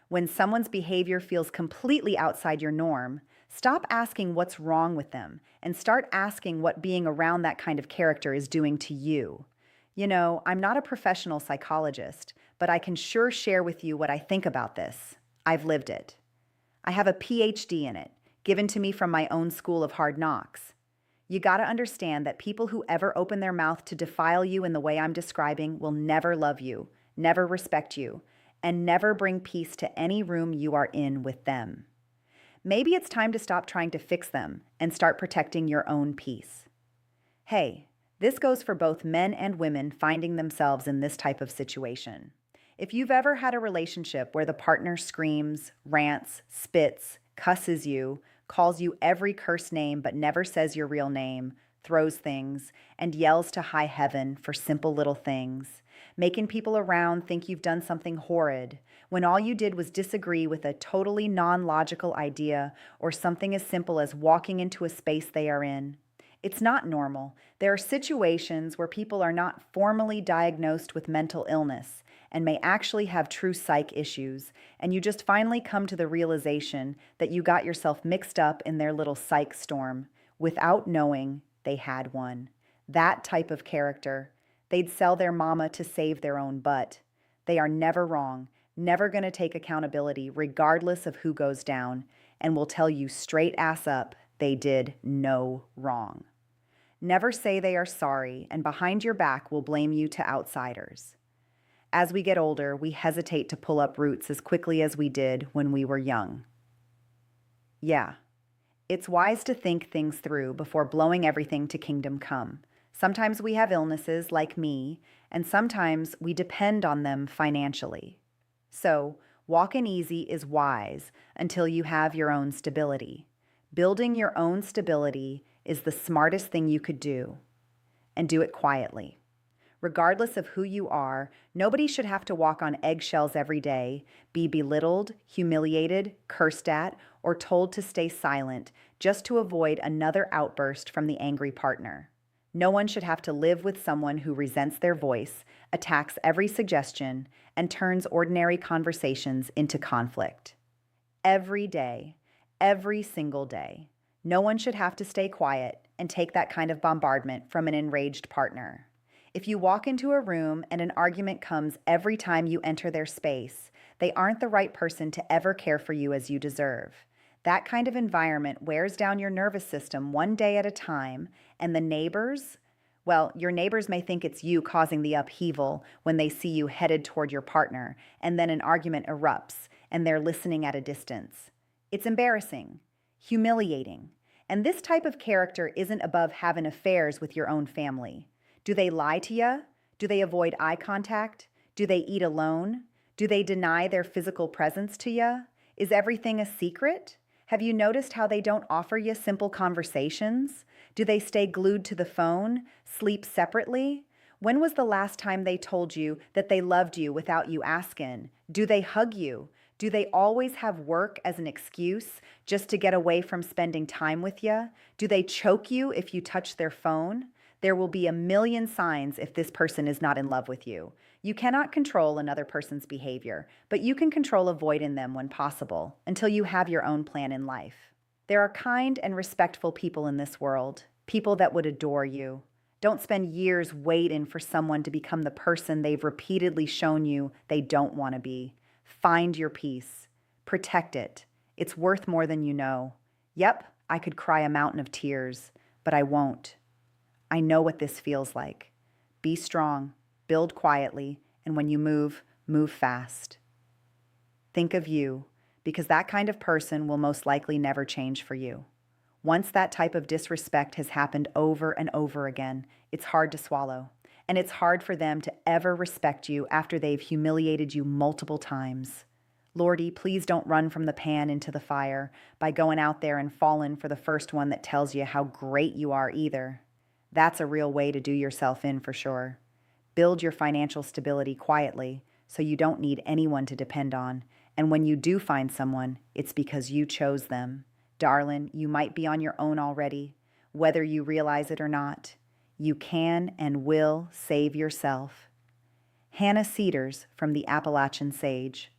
When someone's behavior feels completely outside your norm, stop asking what's wrong with them and start asking what being around that kind of character is doing to you. I'm not a professional psychologist, but I can sure share with you what I think about this. I've lived it. I have a PhD in it, given to me from my own school of hard knocks. You gotta understand that people who ever open their mouth to defile you in the way I'm describing will never love you, never respect you, and never bring peace to any room you are in with them. Maybe it's time to stop trying to fix them and start protecting your own peace. Hey, this goes for both men and women finding themselves in this type of situation. If you've ever had a relationship where the partner screams, rants, spits, cusses you, calls you every cursed name but never says your real name, throws things, and yells to high heaven for simple little things, making people around think you've done something horrid, when all you did was disagree with a totally non-logical idea or something as simple as walking into a space they are in. It's not normal. There are situations where people are not formally diagnosed with mental illness and may actually have true psych issues, and you just finally come to the realization that you got yourself mixed up in their little psych storm without knowing they had one. That type of character. They'd sell their mama to save their own butt. They are never wrong, never going to take accountability regardless of who goes down, and will tell you straight ass up they did no wrong. Never say they are sorry, and behind your back will blame you to outsiders. As we get older, we hesitate to pull up roots as quickly as we did when we were young. Yeah, it's wise to think things through before blowing everything to kingdom come. Sometimes we have illnesses like me, and sometimes we depend on them financially. So, walking easy is wise until you have your own stability. Building your own stability is the smartest thing you could do, and do it quietly. Regardless of who you are, nobody should have to walk on eggshells every day, be belittled, humiliated, cursed at, or told to stay silent just to avoid another outburst from the angry partner. No one should have to live with someone who resents their voice, attacks every suggestion, and turns ordinary conversations into conflict. Every day, every single day, no one should have to stay quiet and take that kind of bombardment from an enraged partner. If you walk into a room and an argument comes every time you enter their space, they aren't the right person to ever care for you as you deserve. That kind of environment wears down your nervous system one day at a time, and the neighbors, well, your neighbors may think it's you causing the upheaval when they see you headed toward your partner, and then an argument erupts, and they're listening at a distance. It's embarrassing, humiliating, and this type of character isn't above having affairs with your own family. Do they lie to you? Do they avoid eye contact? Do they eat alone? Do they deny their physical presence to you? Is everything a secret? Have you noticed how they don't offer you simple conversations? Do they stay glued to the phone, sleep separately? When was the last time they told you that they loved you without you asking? Do they hug you? Do they always have work as an excuse just to get away from spending time with you? Do they choke you if you touch their phone? There will be a million signs if this person is not in love with you. You cannot control another person's behavior, but you can control avoiding them when possible until you have your own plan in life. There are kind and respectful people in this world, people that would adore you. Don't spend years waiting for someone to become the person they've repeatedly shown you they don't want to be. Find your peace. Protect it. It's worth more than you know. Yep, I could cry a mountain of tears, but I won't. I know what this feels like. Be strong, build quietly, and when you move, move fast. Think of you, because that kind of person will most likely never change for you. Once that type of disrespect has happened over and over again, it's hard to swallow, and it's hard for them to ever respect you after they've humiliated you multiple times. Lordy, please don't run from the pan into the fire by going out there and falling for the first one that tells you how great you are either. That's a real way to do yourself in for sure. Build your financial stability quietly so you don't need anyone to depend on. And when you do find someone, it's because you chose them. Darling, you might be on your own already. Whether you realize it or not, you can and will save yourself. Hannah Cedars from the Appalachian Sage.